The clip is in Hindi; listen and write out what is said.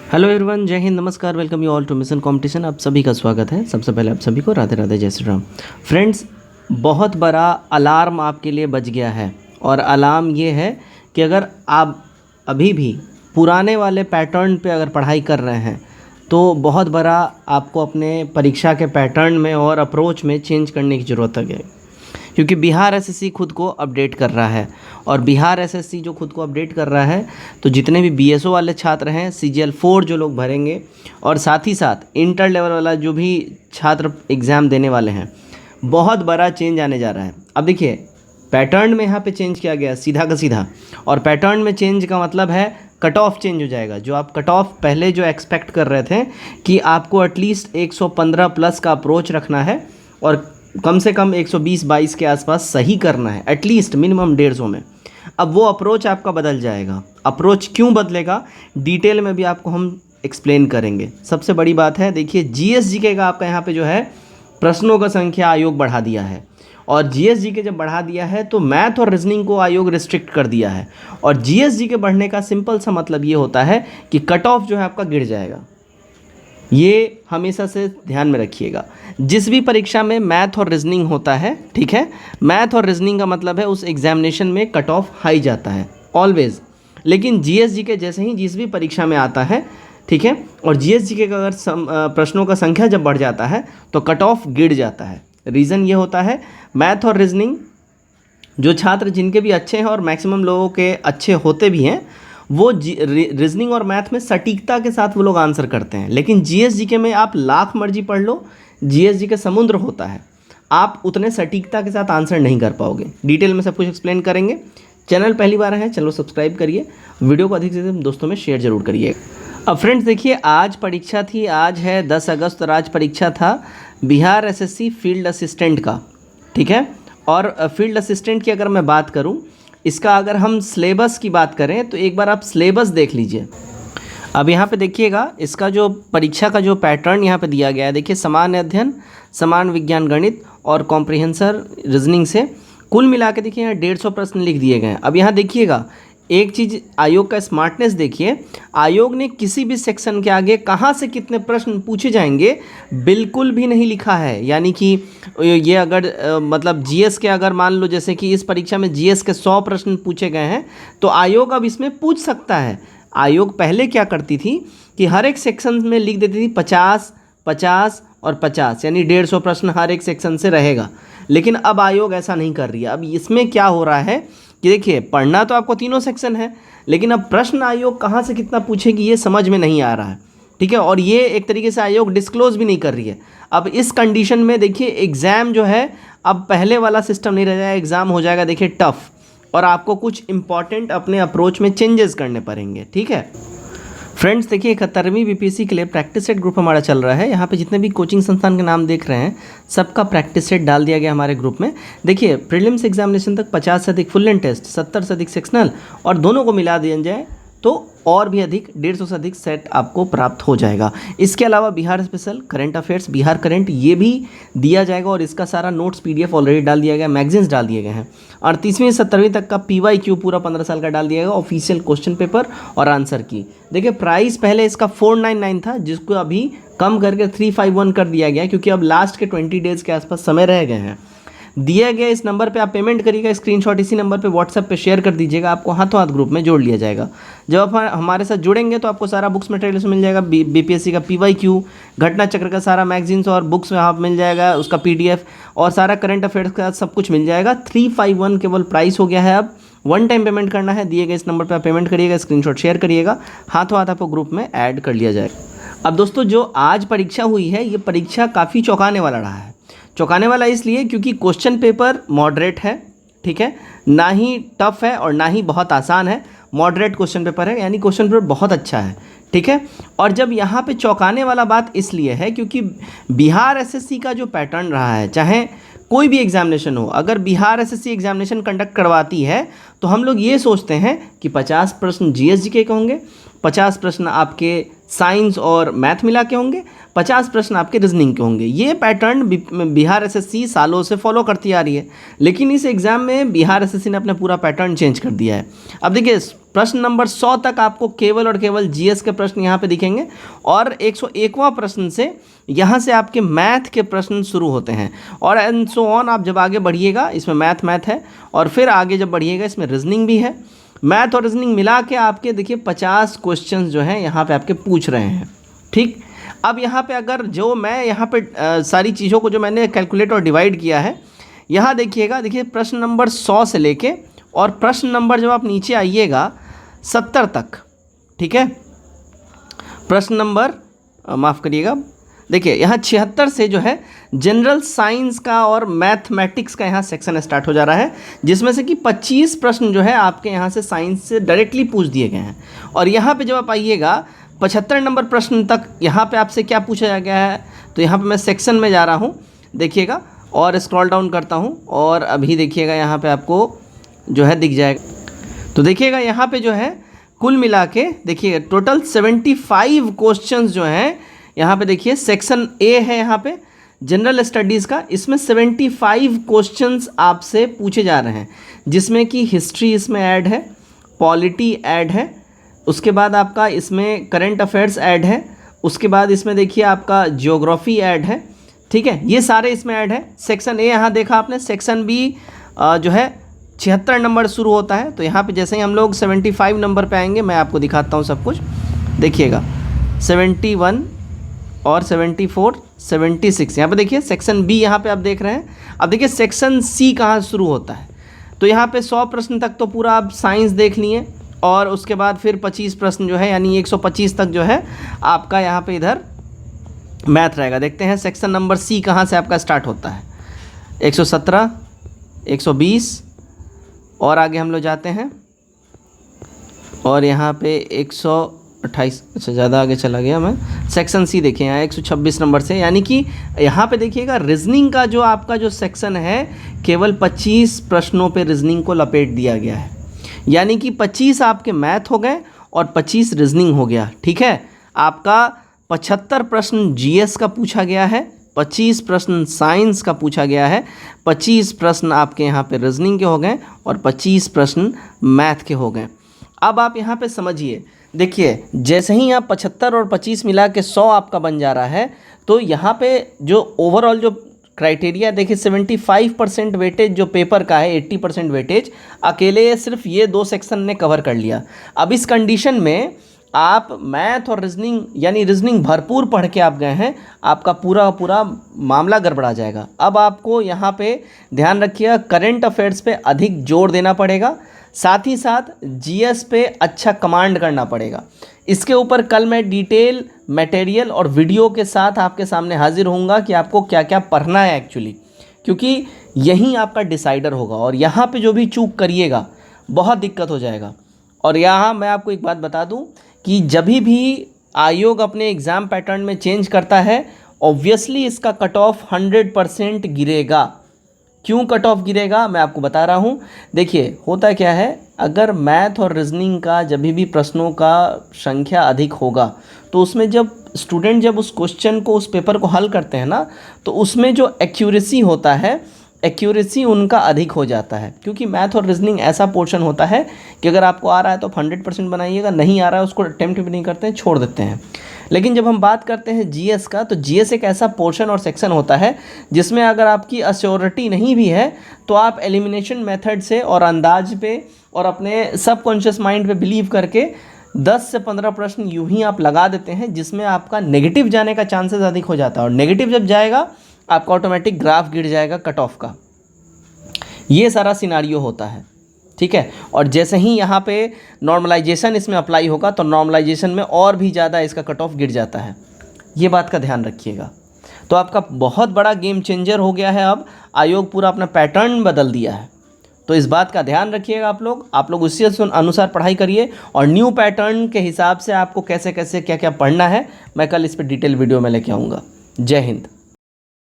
हेलो एवरीवन, जय हिंद, नमस्कार, welcome you all to mission competition. आप सभी का स्वागत है। सबसे पहले आप सभी को राधे राधे, जय श्री राम। फ्रेंड्स, बहुत बड़ा अलार्म आपके लिए बज गया है और अलार्म ये है कि अगर आप अभी भी पुराने वाले पैटर्न पे अगर पढ़ाई कर रहे हैं तो बहुत बड़ा आपको अपने परीक्षा के पैटर्न में और अप्रोच में चेंज करने की ज़रूरत है, क्योंकि बिहार एसएससी खुद को अपडेट कर रहा है। और बिहार एसएससी जो खुद को अपडेट कर रहा है तो जितने भी बीएसओ वाले छात्र हैं, सीजीएल 4 जो लोग भरेंगे और साथ ही साथ इंटर लेवल वाला जो भी छात्र एग्ज़ाम देने वाले हैं, बहुत बड़ा चेंज आने जा रहा है। अब देखिए, पैटर्न में यहाँ पे चेंज किया गया सीधा का सीधा, और पैटर्न में चेंज का मतलब है कट ऑफ चेंज हो जाएगा। जो आप कट ऑफ पहले जो एक्सपेक्ट कर रहे थे कि आपको एटलीस्ट 115 प्लस का अप्रोच रखना है और कम से कम 120-22 के आसपास सही करना है, एटलीस्ट मिनिमम 150 में, अब वो अप्रोच आपका बदल जाएगा। अप्रोच क्यों बदलेगा, डिटेल में भी आपको हम एक्सप्लेन करेंगे। सबसे बड़ी बात है, देखिए जीएसजीके का आपका यहाँ पे जो है प्रश्नों का संख्या आयोग बढ़ा दिया है, और जीएसजीके जब बढ़ा दिया है तो मैथ और रीजनिंग को आयोग रिस्ट्रिक्ट कर दिया है। और जीएसजीके बढ़ने का सिंपल सा मतलब ये होता है कि कट ऑफ जो है आपका गिर जाएगा। ये हमेशा से ध्यान में रखिएगा। जिस भी परीक्षा में मैथ और रीजनिंग होता है, ठीक है, मैथ और रीजनिंग का मतलब है उस एग्जामिनेशन में कट ऑफ हाई जाता है ऑलवेज। लेकिन जीएसजीके जैसे ही जिस भी परीक्षा में आता है, ठीक है, और जीएसजीके का अगर प्रश्नों का संख्या जब बढ़ जाता है तो कट ऑफ गिर जाता है। रीज़न ये होता है, मैथ और रीजनिंग जो छात्र जिनके भी अच्छे हैं और मैक्सिमम लोगों के अच्छे होते भी हैं, वो रीजनिंग और मैथ में सटीकता के साथ वो लोग आंसर करते हैं। लेकिन जीएसजीके में आप लाख मर्जी पढ़ लो, जीएसजीके समुद्र होता है, आप उतने सटीकता के साथ आंसर नहीं कर पाओगे। डिटेल में सब कुछ एक्सप्लेन करेंगे। चैनल पहली बार है, चैनल सब्सक्राइब करिए, वीडियो को अधिक से अधिक दोस्तों में शेयर जरूर करिए। अब फ्रेंड्स देखिए, आज परीक्षा थी, आज है 10 अगस्त और आज परीक्षा था बिहार एसएससी फील्ड असिस्टेंट का, ठीक है। और फील्ड असिस्टेंट की अगर मैं बात करूं, इसका अगर हम सिलेबस की बात करें तो एक बार आप सिलेबस देख लीजिए। अब यहाँ पे देखिएगा, इसका जो परीक्षा का जो पैटर्न यहाँ पे दिया गया है, देखिए सामान्य अध्ययन, सामान्य विज्ञान गणित और कॉम्प्रिहेंसर रीजनिंग से कुल मिला के देखिए यहाँ 150 प्रश्न लिख दिए गए हैं। अब यहाँ देखिएगा एक चीज़, आयोग का स्मार्टनेस देखिए, आयोग ने किसी भी सेक्शन के आगे कहाँ से कितने प्रश्न पूछे जाएंगे बिल्कुल भी नहीं लिखा है। यानी कि ये अगर मतलब जीएस के, अगर मान लो जैसे कि इस परीक्षा में जीएस के 100 प्रश्न पूछे गए हैं तो आयोग अब इसमें पूछ सकता है। आयोग पहले क्या करती थी कि हर एक सेक्शन में लिख देती थी 50, 50 और 50, यानी 150 प्रश्न हर एक सेक्शन से रहेगा। लेकिन अब आयोग ऐसा नहीं कर रही है। अब इसमें क्या हो रहा है कि देखिए, पढ़ना तो आपको तीनों सेक्शन है, लेकिन अब प्रश्न आयोग कहाँ से कितना पूछेगी ये समझ में नहीं आ रहा है, ठीक है। और ये एक तरीके से आयोग डिस्क्लोज भी नहीं कर रही है। अब इस कंडीशन में देखिए एग्ज़ाम जो है अब पहले वाला सिस्टम नहीं रह जाएगा, एग्ज़ाम हो जाएगा देखिए टफ, और आपको कुछ इंपॉर्टेंट अपने अप्रोच में चेंजेस करने पड़ेंगे, ठीक है। फ्रेंड्स देखिए, 71वीं बीपीएससी के लिए प्रैक्टिस सेट ग्रुप हमारा चल रहा है। यहाँ पे जितने भी कोचिंग संस्थान के नाम देख रहे हैं, सबका प्रैक्टिस सेट डाल दिया गया हमारे ग्रुप में। देखिए, प्रीलिम्स एग्जामिनेशन तक 50 से अधिक फुल एंड टेस्ट, 70 से अधिक सेक्शनल, और दोनों को मिला दिया जाए तो और भी अधिक 150 से अधिक सेट आपको प्राप्त हो जाएगा। इसके अलावा Bihar special, current affairs, Bihar current, ये भी दिया जाएगा, और इसका सारा नोट्स पीडीएफ ऑलरेडी डाल दिया गया, मैगजीन्स डाल दिए गए हैं। 38वीं से 70वीं तक का पीवाईक्यू पूरा 15 साल का डाल दिया गया, ऑफिशियल क्वेश्चन पेपर और आंसर की। देखिए, प्राइस पहले इसका 499 था, जिसको अभी कम करके 351 कर दिया गया, क्योंकि अब लास्ट के 20 डेज़ के आसपास समय रह गए हैं। दिया गया इस नंबर पे आप पेमेंट करिएगा, स्क्रीनशॉट इसी नंबर पे व्हाट्सएप पे शेयर कर दीजिएगा, आपको हाथों हाथ ग्रुप में जोड़ लिया जाएगा। जब आप हमारे साथ जुड़ेंगे तो आपको सारा बुक्स मटेरियल मिल जाएगा, बीपीएससी का पीवाईक्यू, घटना चक्र का सारा मैगजीन्स और बुक्स यहाँ मिल जाएगा, उसका पीडीएफ और सारा करंट अफेयर्स का सब कुछ मिल जाएगा। 351 केवल प्राइस हो गया है। अब वन टाइम पेमेंट करना है, दिए गए इस नंबर पर आप पेमेंट करिएगा, स्क्रीनशॉट शेयर करिएगा, हाथों हाथ आपको ग्रुप में ऐड कर लिया जाएगा। अब दोस्तों, जो आज परीक्षा हुई है, ये परीक्षा काफ़ी चौंकाने वाला रहा है। चौंकाने वाला इसलिए क्योंकि क्वेश्चन पेपर मॉडरेट है, ठीक है, ना ही टफ है और ना ही बहुत आसान है, मॉडरेट क्वेश्चन पेपर है, यानी क्वेश्चन पेपर बहुत अच्छा है, ठीक है। और जब यहाँ पे चौंकाने वाला बात इसलिए है क्योंकि बिहार एसएससी का जो पैटर्न रहा है, चाहे कोई भी एग्जामिनेशन हो, अगर बिहार एसएससी एग्जामिनेशन कंडक्ट करवाती है तो हम लोग ये सोचते हैं कि 50 प्रश्न जीएसजीके के होंगे, 50 प्रश्न आपके साइंस और मैथ मिला के होंगे, 50 प्रश्न आपके रीजनिंग के होंगे। ये पैटर्न बिहार एसएससी सालों से फॉलो करती आ रही है, लेकिन इस एग्ज़ाम में बिहार एसएससी ने अपना पूरा पैटर्न चेंज कर दिया है। अब देखिए प्रश्न नंबर 100 तक आपको केवल और केवल जीएस के प्रश्न यहाँ पे दिखेंगे और 101वां प्रश्न से यहाँ से आपके मैथ के प्रश्न शुरू होते हैं और एंड सो ऑन। आप जब आगे बढ़िएगा, इसमें मैथ है और फिर आगे जब बढ़िएगा इसमें रीजनिंग भी है। मैथ और रीजनिंग मिला के आपके देखिए 50 क्वेश्चन जो हैं यहाँ पे आपके पूछ रहे हैं। ठीक, अब यहाँ पे अगर जो मैं यहाँ पे सारी चीज़ों को जो मैंने कैलकुलेट और डिवाइड किया है, यहाँ देखिएगा, देखिए प्रश्न नंबर 100 से लेके और प्रश्न नंबर जब आप नीचे आइएगा 70 तक, ठीक है, प्रश्न नंबर माफ़ करिएगा, देखिए यहाँ 76 से जो है जनरल साइंस का और मैथमेटिक्स का यहाँ सेक्शन स्टार्ट हो जा रहा है, जिसमें से कि 25 प्रश्न जो है आपके यहाँ से साइंस से डायरेक्टली पूछ दिए गए हैं। और यहाँ पे जब आप आइएगा 75 नंबर प्रश्न तक, यहाँ पे आपसे क्या पूछा गया है, तो यहाँ पे मैं सेक्शन में जा रहा हूँ, देखिएगा और स्क्रॉल डाउन करता हूँ और अभी देखिएगा यहाँ पे आपको जो है दिख जाएगा। तो देखिएगा यहाँ पे जो है कुल मिला के देखिएगा टोटल 75 क्वेश्चंस जो हैं यहाँ पे देखिए, सेक्शन ए है यहाँ पे जनरल स्टडीज़ का, इसमें 75 क्वेश्चंस आपसे पूछे जा रहे हैं, जिसमें कि हिस्ट्री इसमें ऐड है, पॉलिटी ऐड है, उसके बाद आपका इसमें करंट अफेयर्स ऐड है, उसके बाद इसमें देखिए आपका ज्योग्राफी ऐड है। ठीक है, ये सारे इसमें ऐड है। सेक्शन ए यहाँ देखा आपने, सेक्शन बी जो है 76 नंबर शुरू होता है। तो यहाँ पे जैसे ही हम लोग 75 नंबर पे आएंगे, मैं आपको दिखाता हूँ सब कुछ, देखिएगा 71 और 74, 76, यहाँ पे देखिए सेक्शन बी यहाँ पे आप देख रहे हैं। अब देखिए सेक्शन सी कहाँ शुरू होता है, तो यहाँ पे 100 प्रश्न तक तो पूरा आप साइंस देख लिए और उसके बाद फिर 25 प्रश्न जो है यानी 125 तक जो है आपका यहाँ पे इधर मैथ रहेगा। देखते हैं सेक्शन नंबर सी कहाँ से आपका स्टार्ट होता है, 117, 120 और आगे हम लोग जाते हैं और यहाँ पे 128, अच्छा ज़्यादा आगे चला गया मैं। सेक्शन सी देखिए यहाँ 126 नंबर से, यानी कि यहाँ पे देखिएगा रीजनिंग का जो आपका जो सेक्शन है केवल 25 प्रश्नों पे रीजनिंग को लपेट दिया गया है, यानी कि 25 आपके मैथ हो गए और 25 रीजनिंग हो गया। ठीक है, आपका 75 प्रश्न जीएस का पूछा गया है, 25 प्रश्न साइंस का पूछा गया है, 25 प्रश्न आपके यहाँ पे रीजनिंग के हो गए और 25 प्रश्न मैथ के हो गए। अब आप यहाँ पे समझिए, देखिए जैसे ही आप 75 और 25 मिला के 100 आपका बन जा रहा है, तो यहाँ पे जो ओवरऑल जो क्राइटेरिया देखिए 75% वेटेज जो पेपर का है, 80% वेटेज अकेले सिर्फ ये 2 सेक्शन ने कवर कर लिया। अब इस कंडीशन में आप मैथ और रीजनिंग यानी रीजनिंग भरपूर पढ़ के आप गए हैं, आपका पूरा मामला गड़बड़ा जाएगा। अब आपको यहाँ पे ध्यान रखिए, करंट अफेयर्स पे अधिक जोर देना पड़ेगा, साथ ही साथ जीएस पे अच्छा कमांड करना पड़ेगा। इसके ऊपर कल मैं डिटेल मटेरियल और वीडियो के साथ आपके सामने हाजिर होऊंगा कि आपको क्या क्या पढ़ना है एक्चुअली, क्योंकि यही आपका डिसाइडर होगा और यहाँ पे जो भी चूक करिएगा बहुत दिक्कत हो जाएगा। और यहाँ मैं आपको एक बात बता दूँ कि जब भी आयोग अपने एग्ज़ाम पैटर्न में चेंज करता है, ऑब्वियसली इसका कट ऑफ 100% गिरेगा। क्यों कट ऑफ गिरेगा मैं आपको बता रहा हूँ। देखिए होता क्या है, अगर मैथ और रीजनिंग का जब भी प्रश्नों का संख्या अधिक होगा, तो उसमें जब स्टूडेंट जब उस क्वेश्चन को, उस पेपर को हल करते हैं ना, तो उसमें जो एक्यूरेसी होता है, एक्यूरेसी उनका अधिक हो जाता है। क्योंकि मैथ और रीजनिंग ऐसा पोर्शन होता है कि अगर आपको आ रहा है तो आप 100% बनाइएगा, नहीं आ रहा है उसको अटेम्प्ट भी नहीं करते हैं, छोड़ देते हैं। लेकिन जब हम बात करते हैं जीएस का, तो जीएस एक ऐसा पोर्शन और सेक्शन होता है जिसमें अगर आपकी अश्योरिटी नहीं भी है तो आप एलिमिनेशन मेथड से और अंदाज पे और अपने सबकॉन्शियस माइंड पे बिलीव करके 10 से 15 प्रश्न यूं ही आप लगा देते हैं, जिसमें आपका नेगेटिव जाने का चांसेस अधिक हो जाता है। और नेगेटिव जब जाएगा आपका ऑटोमेटिक ग्राफ गिर जाएगा कट ऑफ का। ये सारा सिनारियो होता है। ठीक है, और जैसे ही यहाँ पे नॉर्मलाइजेशन इसमें अप्लाई होगा तो नॉर्मलाइजेशन में और भी ज़्यादा इसका कट ऑफ गिर जाता है। ये बात का ध्यान रखिएगा। तो आपका बहुत बड़ा गेम चेंजर हो गया है। अब आयोग पूरा अपना पैटर्न बदल दिया है, तो इस बात का ध्यान रखिएगा आप लोग उसी अनुसार पढ़ाई करिए। और न्यू पैटर्न के हिसाब से आपको कैसे कैसे क्या क्या पढ़ना है, मैं कल इस पर डिटेल वीडियो में लेके आऊँगा। जय हिंद।